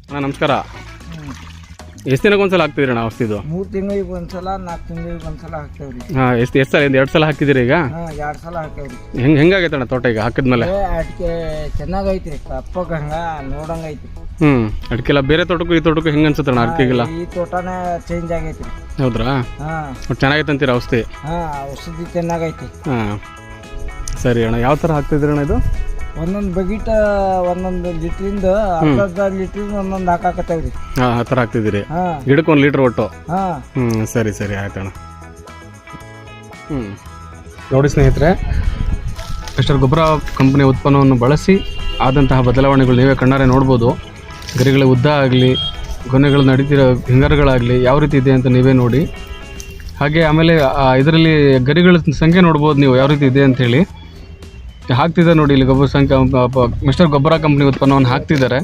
ಅಣ್ಣ ನಮಸ್ಕಾರ. ಎಷ್ಟು ದಿನಕ್ಕೆ ಒಂದ್ಸಲ ಹಾಕ್ತಿದ್ದೀರಿ ಅಣ್ಣ ಔಷಧಿದು? 3 ತಿಂಗಳಿಗೆ ಒಂದ್ಸಲ 4 ತಿಂಗಳಿಗೆ ಒಂದ್ಸಲ ಹಾಕ್ತೇವ್ರಿ. ಹಾಂ, ಎಷ್ಟು ಸಲ? 2 ಸಲ ಹಾಕಿದ್ದೀರಿ ಈಗ? 2 ಸಲ ಹಾಕ್ತೇವ್ರಿ. ಹೆಂಗಾಗೈತೆ ಅಣ್ಣ ತೋಟ ಈಗ ಹಾಕಿದ್ಮೇಲೆ? ಅಡಿಕೆ ಚೆನ್ನಾಗೈತ್ರಿ, ಕಪ್ಪಗ ಹಂಗ ನೋಡಂಗೈತಿ. ಅಡಿಕೆಲ್ಲ ಬೇರೆ ತೋಟಕ್ಕೂ ಈ ತೋಟಕ್ಕೂ ಹೆಂಗೆ ಅನ್ಸುತ್ತೆ ಅಣ್ಣ ಅಡಿಕೆಗೆಲ್ಲ? ಈ ತೋಟನೇ ಚೇಂಜ್ ಆಗೈತ್ರಿ. ಹೌದ್ರಾ? ಒಟ್ಟು ಚೆನ್ನಾಗೈತೆ ಅಂತೀರ ಔಷಧಿ? ಔಷಧಿ ಚೆನ್ನಾಗೈತಿ. ಹಾಂ, ಸರಿ ಅಣ್ಣ. ಯಾವ ಥರ ಹಾಕ್ತಿದ್ದೀರಿ ಅಣ್ಣ ಇದು? ಒಂದೊಂದು ಬಗೀಟ 1 ಲೀಟ್ರಿಂದ ಅರ್ಧ ಲೀಟ್ರಿಂದ ಒಂದೊಂದು ಹಾಕಾಕತ್ತೇವ್ರಿ. ಹಾಂ, ಆ ಥರ ಹಾಕ್ತಿದ್ದೀರಿ. ಗಿಡಕ್ಕೆ 1 ಲೀಟ್ರ್ ಒಟ್ಟು? ಸರಿ ಸರಿ ಆಯ್ತಣ್ಣ. ನೋಡಿ ಸ್ನೇಹಿತರೆ, ಮಿಸ್ಟರ್ ಗೊಬ್ಬರ ಕಂಪನಿ ಉತ್ಪನ್ನವನ್ನು ಬಳಸಿ ಆದಂತಹ ಬದಲಾವಣೆಗಳು ನೀವೇ ಕಣ್ಣಾರೆ ನೋಡ್ಬೋದು. ಗರಿಗಳ ಉದ್ದ ಆಗಲಿ, ಗೊನೆಗಳು ನಡೀತಿರೋ ಹಿಂಗಾರುಗಳಾಗಲಿ ಯಾವ ರೀತಿ ಇದೆ ಅಂತ ನೀವೇ ನೋಡಿ. ಹಾಗೆ ಆಮೇಲೆ ಇದರಲ್ಲಿ ಗರಿಗಳ ಸಂಖ್ಯೆ ನೋಡ್ಬೋದು ನೀವು ಯಾವ ರೀತಿ ಇದೆ ಅಂಥೇಳಿ. ಹಾಕ್ತಿದ್ದಾರೆ ನೋಡಿ ಇಲ್ಲಿ ಮಿಸ್ಟರ್ ಗೊಬ್ಬರ ಕಂಪನಿ ಉತ್ಪನ್ನವನ್ನು ಹಾಕ್ತಿದ್ದಾರೆ.